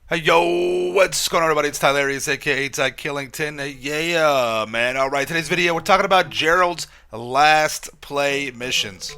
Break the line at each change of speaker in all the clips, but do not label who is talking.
Hey yo, what's going on everybody? It's Tylarious, aka Ty Killington. Yeah, man. Alright, today's video we're talking about Gerald's last play missions.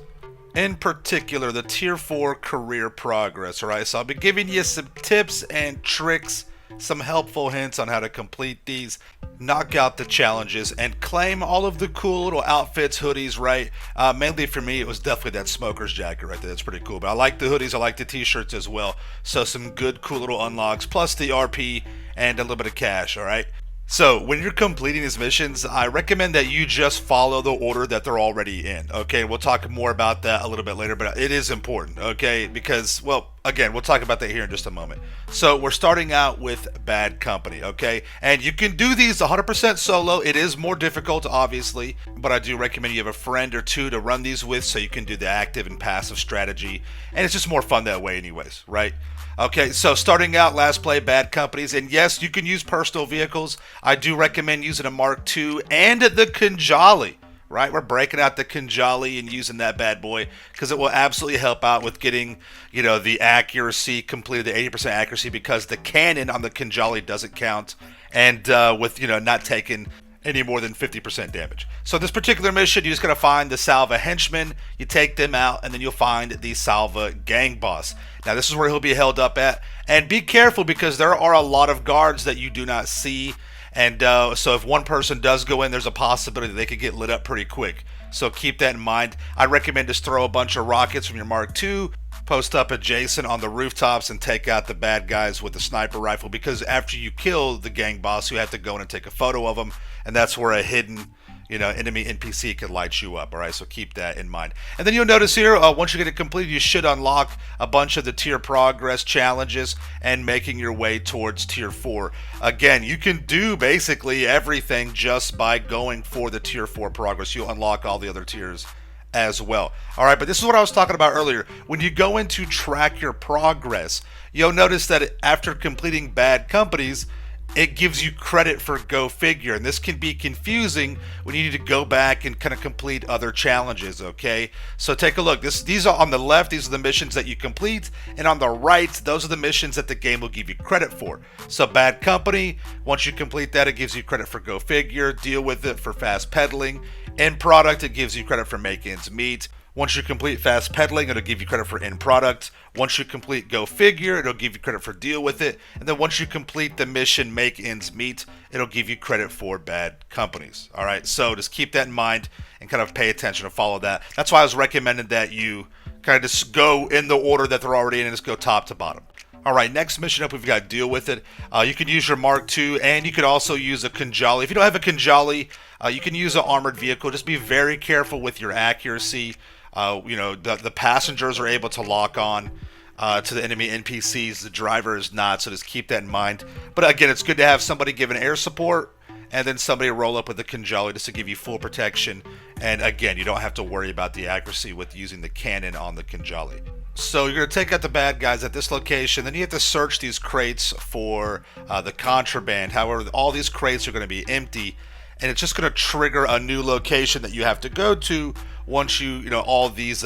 In particular, the Tier 4 career progress, alright? So I'll be giving you some tips and tricks, some helpful hints on how to complete these, knock out the challenges, and claim all of the cool little outfits, hoodies, right? Mainly for me, it was definitely that smoker's jacket right there. That's pretty cool. But I like the hoodies, I like the t-shirts as well. So some good, cool little unlocks, plus the RP and a little bit of cash, alright? So, when you're completing these missions, I recommend that you just follow the order that they're already in. Okay, we'll talk more about that a little bit later, but it is important, okay? Because, well, again, we'll talk about that here in just a moment. So, we're starting out with Bad Company, okay? And you can do these 100% solo. It is more difficult, obviously, but I do recommend you have a friend or two to run these with so you can do the active and passive strategy. And it's just more fun that way, anyways, right? Okay, so starting out, last play, Bad Companies, and yes, you can use personal vehicles. I do recommend using a Mark II and the Kinjali, right? We're breaking out the Kinjali and using that bad boy because it will absolutely help out with getting, the accuracy completed, the 80% accuracy, because the cannon on the Kinjali doesn't count, and with, not taking any more than 50% damage. So this particular mission, you just gotta find the Salva henchmen, you take them out, and then you'll find the Salva gang boss. Now this is where he'll be held up at, and be careful because there are a lot of guards that you do not see, and so if one person does go in, there's a possibility that they could get lit up pretty quick. So keep that in mind. I recommend just throw a bunch of rockets from your Mark II, post up adjacent on the rooftops, and take out the bad guys with the sniper rifle, because after you kill the gang boss, you have to go in and take a photo of them, and that's where a hidden enemy NPC can light you up. All right, so keep that in mind. And then you'll notice here, once you get it completed, you should unlock a bunch of the tier progress challenges and making your way towards tier 4. Again, you can do basically everything just by going for the tier 4 progress. You'll unlock all the other tiers as well. All right, but this is what I was talking about earlier. When you go in to track your progress, you'll notice that after completing Bad Companies, it gives you credit for Go Figure, and this can be confusing when you need to go back and kind of complete other challenges. Okay, so take a look. These are on the left, these are the missions that you complete, and on the right, those are the missions that the game will give you credit for. So Bad Company, once you complete that, it gives you credit for Go Figure. Deal with it for fast pedaling. End product, it gives you credit for Make Ends Meet. Once you complete fast pedaling, it'll give you credit for end product. Once you complete Go Figure, it'll give you credit for deal with it. And then once you complete the mission Make Ends Meet, it'll give you credit for Bad Companies. All right, so just keep that in mind and kind of pay attention and follow that. That's why I was recommending that you kind of just go in the order that they're already in and just go top to bottom. All right, next mission up, we've got Deal With It. You can use your Mark II, and you could also use a Kinjali. If you don't have a Kinjali, you can use an armored vehicle. Just be very careful with your accuracy. The passengers are able to lock on to the enemy NPCs. The driver is not, so just keep that in mind. But again, it's good to have somebody give an air support, and then somebody roll up with the Kinjali just to give you full protection. And again, you don't have to worry about the accuracy with using the cannon on the Kinjali. So you're going to take out the bad guys at this location. Then you have to search these crates for the contraband. However, all these crates are going to be empty, and it's just going to trigger a new location that you have to go to once all these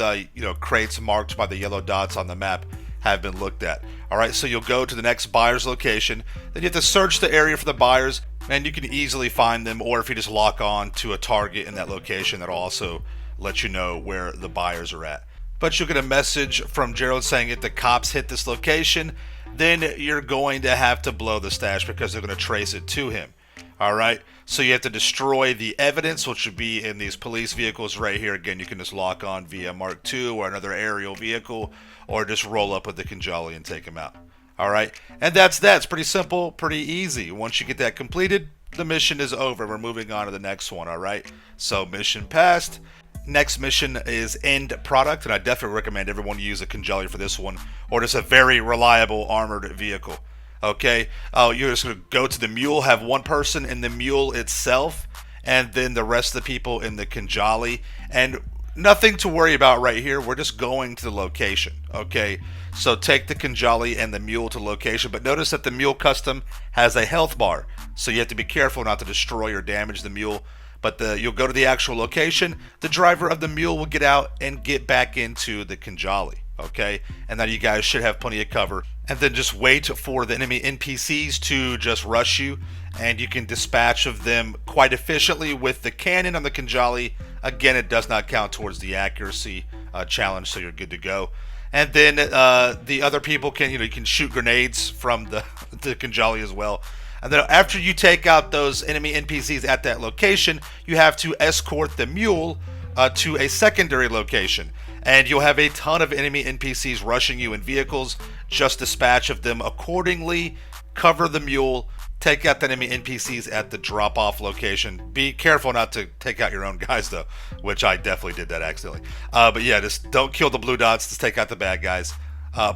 crates marked by the yellow dots on the map have been looked at. All right, so you'll go to the next buyer's location. Then you have to search the area for the buyers, and you can easily find them. Or if you just lock on to a target in that location, that'll also let you know where the buyers are at. But you'll get a message from Gerald saying if the cops hit this location, then you're going to have to blow the stash because they're going to trace it to him. All right, so you have to destroy the evidence, which would be in these police vehicles right here. Again, you can just lock on via Mark II or another aerial vehicle, or just roll up with the Kinjali and take them out. All right, and that's that. It's pretty simple, pretty easy. Once you get that completed, the mission is over. We're moving on to the next one. All right, so mission passed. Next mission is End Product, and I definitely recommend everyone use a Kinjali for this one, or just a very reliable armored vehicle. Okay, you're just going to go to the mule, have one person in the mule itself, and then the rest of the people in the Kinjali, and nothing to worry about right here. We're just going to the location. Okay, so take the Kinjali and the mule to location, but notice that the mule custom has a health bar, so you have to be careful not to destroy or damage the mule. But you'll go to the actual location. The driver of the mule will get out and get back into the Kinjali. Okay, and then you guys should have plenty of cover and then just wait for the enemy NPCs to just rush you, and you can dispatch of them quite efficiently with the cannon on the Kinjali. Again, it does not count towards the accuracy challenge, so you're good to go. And then the other people can, you can shoot grenades from the Kinjali as well. And then after you take out those enemy NPCs at that location, you have to escort the mule to a secondary location. And you'll have a ton of enemy NPCs rushing you in vehicles. Just dispatch of them accordingly, cover the mule, take out the enemy NPCs at the drop-off location. Be careful not to take out your own guys, though, which I definitely did that accidentally. But yeah, just don't kill the blue dots, just take out the bad guys.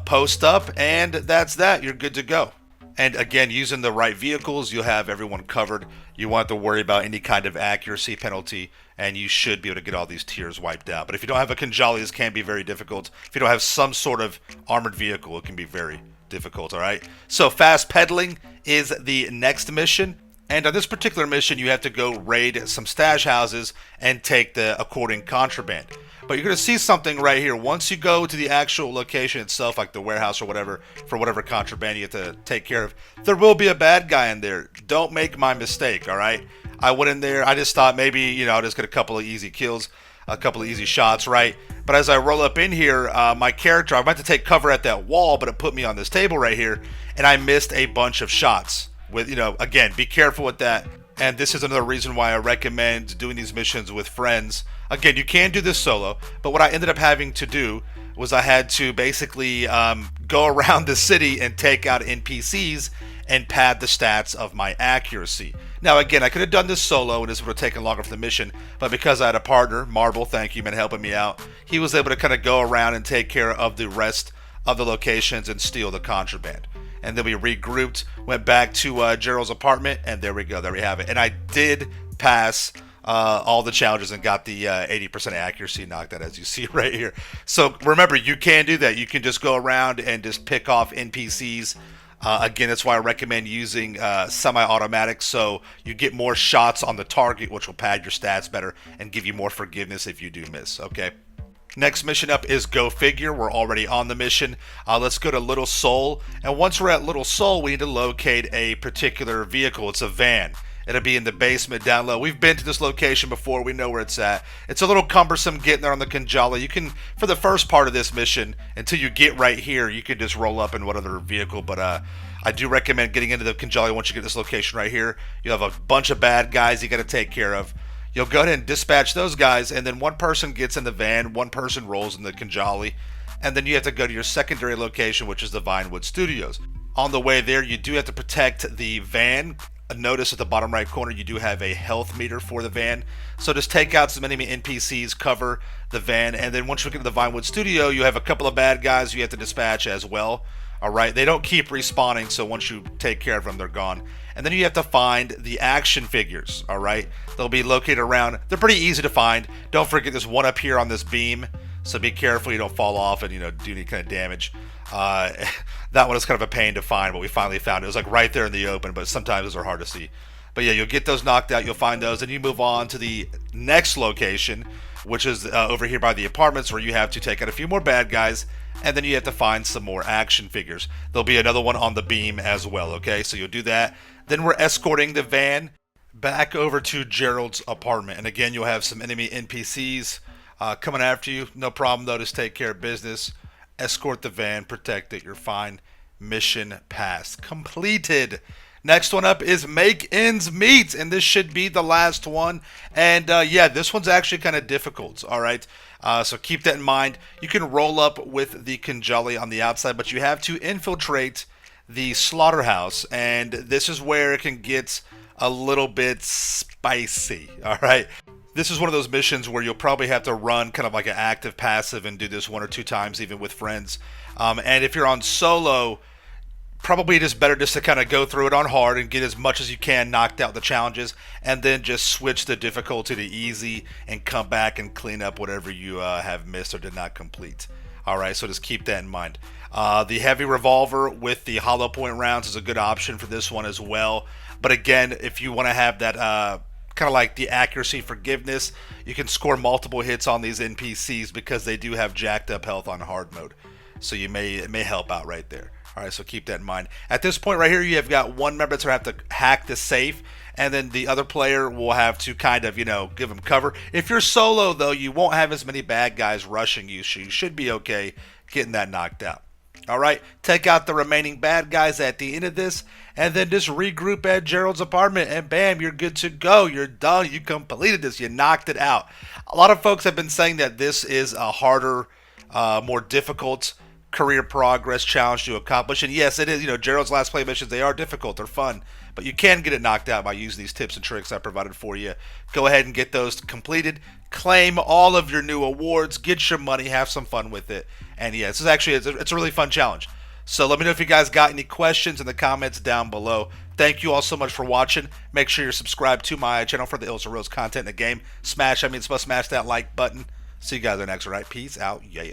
Post up, and that's that. You're good to go. And again, using the right vehicles, you'll have everyone covered. You won't have to worry about any kind of accuracy penalty, and you should be able to get all these tiers wiped out. But if you don't have a Kinjali, this can be very difficult. If you don't have some sort of armored vehicle, it can be very difficult, all right? So fast peddling is the next mission. And on this particular mission, you have to go raid some stash houses and take the according contraband. But you're going to see something right here. Once you go to the actual location itself, like the warehouse or whatever, for whatever contraband you have to take care of, there will be a bad guy in there. Don't make my mistake, all right? I went in there. I just thought maybe, I'll just get a couple of easy kills, a couple of easy shots, right? But as I roll up in here, my character, I went to take cover at that wall, but it put me on this table right here, and I missed a bunch of shots. With, again, be careful with that. And this is another reason why I recommend doing these missions with friends. Again, you can do this solo, but what I ended up having to do was I had to basically go around the city and take out NPCs and pad the stats of my accuracy. Now, again, I could have done this solo, and this would have taken longer for the mission, but because I had a partner, Marble, thank you, man, helping me out, he was able to kind of go around and take care of the rest of the locations and steal the contraband. And then we regrouped, went back to Gerald's apartment, and there we go, there we have it. And I did pass all the challenges and got the 80% accuracy knocked out, as you see right here. So remember, you can do that. You can just go around and just pick off NPCs. Again, that's why I recommend using semi-automatic, so you get more shots on the target, which will pad your stats better and give you more forgiveness if you do miss, okay? Next mission up is Go Figure. We're already on the mission. Let's go to Little Seoul. And once we're at Little Seoul, we need to locate a particular vehicle. It's a van. It'll be in the basement down low. We've been to this location before. We know where it's at. It's a little cumbersome getting there on the Kinjali. You can, for the first part of this mission, until you get right here, you can just roll up in whatever vehicle. But I do recommend getting into the Kinjali once you get this location right here. You have a bunch of bad guys you got to take care of. You'll go ahead and dispatch those guys, and then one person gets in the van, one person rolls in the Kinjali, and then you have to go to your secondary location, which is the Vinewood Studios. On the way there, you do have to protect the van. Notice at the bottom right corner, you do have a health meter for the van. So just take out some enemy NPCs, cover the van, and then once you get to the Vinewood Studio, you have a couple of bad guys you have to dispatch as well. All right, they don't keep respawning, so once you take care of them, they're gone. And then you have to find the action figures, all right? They'll be located around. They're pretty easy to find. Don't forget there's one up here on this beam, so be careful you don't fall off and, do any kind of damage. That one is kind of a pain to find, but we finally found it. It was like right there in the open, but sometimes those are hard to see. But yeah, you'll get those knocked out, you'll find those, and you move on to the next location, which is over here by the apartments, where you have to take out a few more bad guys, and then you have to find some more action figures. There'll be another one on the beam as well, okay? So you'll do that. Then we're escorting the van back over to Gerald's apartment. And again, you'll have some enemy NPCs coming after you. No problem, though. Just take care of business. Escort the van. Protect it. You're fine. Mission passed. Completed. Next one up is Make Ends Meet, and this should be the last one. And yeah, this one's actually kind of difficult, all right? So keep that in mind. You can roll up with the Kinjali on the outside, but you have to infiltrate the slaughterhouse, and this is where it can get a little bit spicy, all right? This is one of those missions where you'll probably have to run kind of like an active passive and do this one or two times, even with friends. And if you're on solo, probably it is better just to kind of go through it on hard and get as much as you can knocked out the challenges, and then just switch the difficulty to easy and come back and clean up whatever you have missed or did not complete. All right, so just keep that in mind. The heavy revolver with the hollow point rounds is a good option for this one as well. But again, if you want to have that kind of like the accuracy forgiveness, you can score multiple hits on these NPCs because they do have jacked up health on hard mode. So it may help out right there. All right, so keep that in mind. At this point right here, you have got one member that's going to have to hack the safe, and then the other player will have to kind of, give him cover. If you're solo, though, you won't have as many bad guys rushing you, so you should be okay getting that knocked out. All right, take out the remaining bad guys at the end of this, and then just regroup at Gerald's apartment, and bam, you're good to go. You're done. You completed this. You knocked it out. A lot of folks have been saying that this is a harder, more difficult career progress challenge to accomplish. And yes, it is. Gerald's last play missions, they are difficult. They're fun. But you can get it knocked out by using these tips and tricks I provided for you. Go ahead and get those completed. Claim all of your new awards. Get your money. Have some fun with it. And yeah, this is actually, it's a really fun challenge. So let me know if you guys got any questions in the comments down below. Thank you all so much for watching. Make sure you're subscribed to my channel for the Ills or Reals content in the game. Smash that like button. See you guys in the next one. All right, peace out. Yeah.